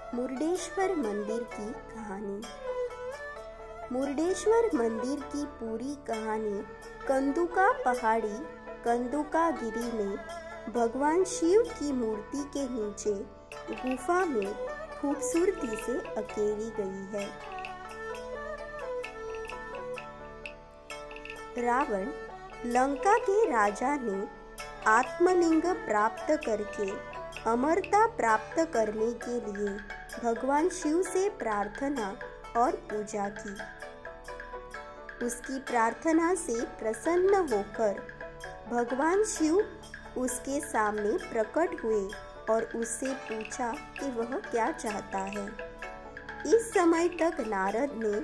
मुर्डेश्वर मंदिर की कहानी। मुर्डेश्वर मंदिर की पूरी कहानी कंदुका पहाड़ी कंदुका गिरी में भगवान शिव की मूर्ति के नीचे गुफा में खूबसूरती से अकेली गई है। रावण लंका के राजा ने आत्मलिंग प्राप्त करके अमरता प्राप्त करने के लिए भगवान शिव से प्रार्थना और पूजा की। उसकी प्रार्थना से प्रसन्न होकर भगवान शिव उसके सामने प्रकट हुए और उससे पूछा कि वह क्या चाहता है। इस समय तक नारद ने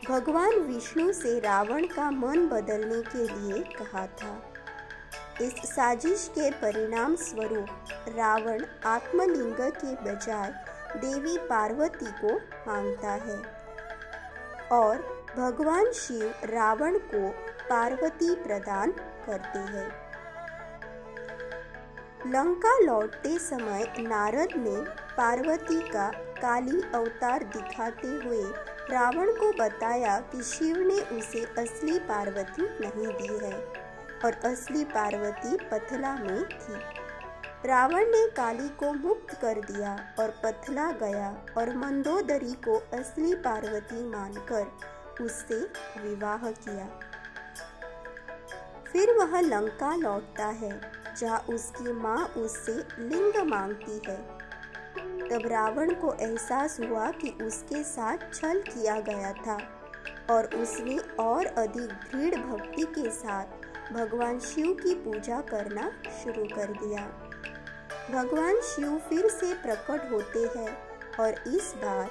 भगवान विष्णु से रावण का मन बदलने के लिए कहा था। इस साजिश के परिणाम स्वरूप रावण आत्मलिंग के बजाय देवी पार्वती को मांगता है और भगवान शिव रावण को पार्वती प्रदान करते हैं। लंका लौटते समय नारद ने पार्वती का काली अवतार दिखाते हुए रावण को बताया कि शिव ने उसे असली पार्वती नहीं दी है और असली पार्वती पथला में थी। रावण ने काली को मुक्त कर दिया और पथला गया और मंदोदरी को असली पार्वती मानकर उससे विवाह किया। फिर वह लंका लौटता है जहाँ उसकी माँ उससे लिंग मांगती है। तब रावण को एहसास हुआ कि उसके साथ छल किया गया था और उसने और अधिक दृढ़ भक्ति के साथ भगवान शिव की पूजा करना शुरू कर दिया। भगवान शिव फिर से प्रकट होते हैं और इस बार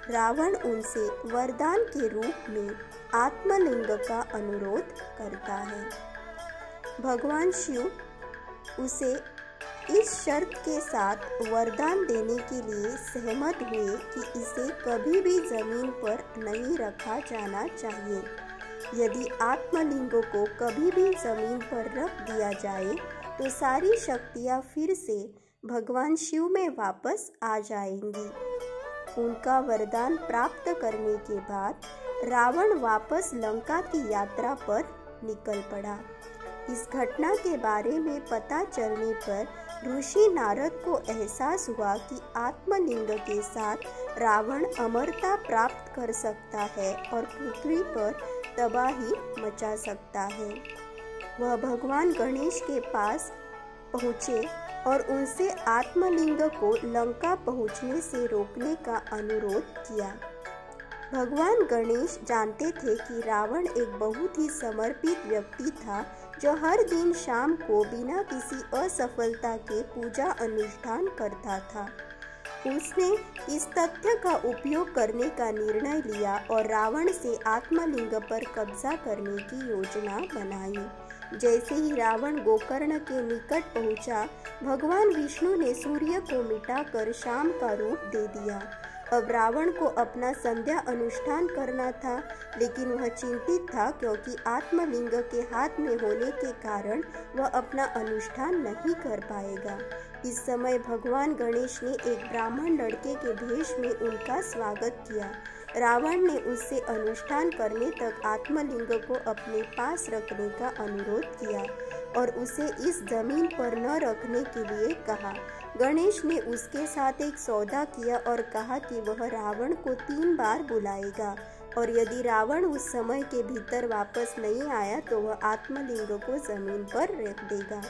रावण उनसे वरदान के रूप में आत्मलिंग का अनुरोध करता है। भगवान शिव उसे इस शर्त के साथ वरदान देने के लिए सहमत हुए कि इसे कभी भी जमीन पर नहीं रखा जाना चाहिए। यदि आत्मलिंगों को कभी भी जमीन पर रख दिया जाए तो सारी शक्तियाँ फिर से भगवान शिव में वापस आ जाएंगी। उनका वरदान प्राप्त करने के बाद रावण वापस लंका की यात्रा पर निकल पड़ा। इस घटना के बारे में पता चलने पर ऋषि नारद को एहसास हुआ कि आत्मलिंग के साथ रावण अमरता प्राप्त कर सकता है और पृथ्वी पर तबाही मचा सकता है। वह भगवान गणेश के पास पहुँचे और उनसे आत्मलिंग को लंका पहुँचने से रोकने का अनुरोध किया। भगवान गणेश जानते थे कि रावण एक बहुत ही समर्पित व्यक्ति था जो हर दिन शाम को बिना किसी असफलता के पूजा अनुष्ठान करता था। उसने इस तथ्य का उपयोग करने का निर्णय लिया और रावण से आत्मलिंग पर कब्जा करने की योजना बनाई। जैसे ही रावण गोकर्ण के निकट पहुंचा, भगवान विष्णु ने सूर्य को मिटाकर शाम का रूप दे दिया। अब रावण को अपना संध्या अनुष्ठान करना था, लेकिन वह चिंतित था क्योंकि आत्मलिंग के हाथ में होने के कारण वह अपना अनुष्ठान नहीं कर पाएगा। इस समय भगवान गणेश ने एक ब्राह्मण लड़के के भेष में उनका स्वागत किया। रावण ने उससे अनुष्ठान करने तक आत्मलिंग को अपने पास रखने का अनुरोध किया और उसे इस जमीन पर न रखने के लिए कहा। गणेश ने उसके साथ एक सौदा किया और कहा कि वह रावण को 3 बार बुलाएगा और यदि रावण उस समय के भीतर वापस नहीं आया तो वह आत्मलिंग को जमीन पर रख देगा।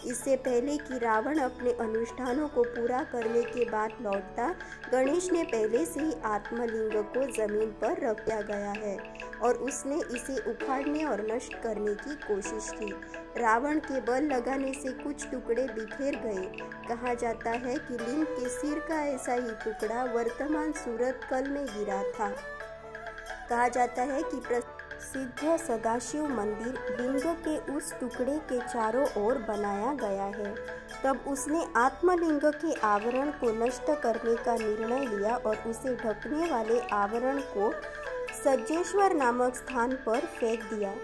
इससे पहले कि रावण अपने अनुष्ठानों को पूरा करने के बाद लौटता, गणेश ने पहले से ही आत्मलिंग को जमीन पर रख दिया गया है और उसने इसे उखाड़ने और नष्ट करने की कोशिश की। रावण के बल लगाने से कुछ टुकड़े बिखेर गए। कहा जाता है कि लिंग के सिर का ऐसा ही टुकड़ा वर्तमान सूरतकल में गिरा था। कहा जाता है कि प्रसिद्ध सदाशिव मंदिर लिंग के उस टुकड़े के चारों ओर बनाया गया है। तब उसने आत्मलिंग के आवरण को नष्ट करने का निर्णय लिया और उसे ढकने वाले आवरण को सज्जेश्वर नामक स्थान पर फेंक दिया।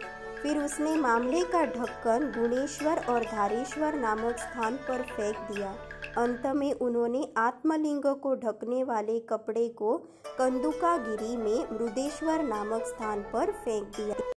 फिर उसने मामले का ढक्कन गुणेश्वर और धारेश्वर नामक स्थान पर फेंक दिया। अंत में उन्होंने आत्मलिंग को ढकने वाले कपड़े को कंदुकागिरी में मृदेश्वर नामक स्थान पर फेंक दिया।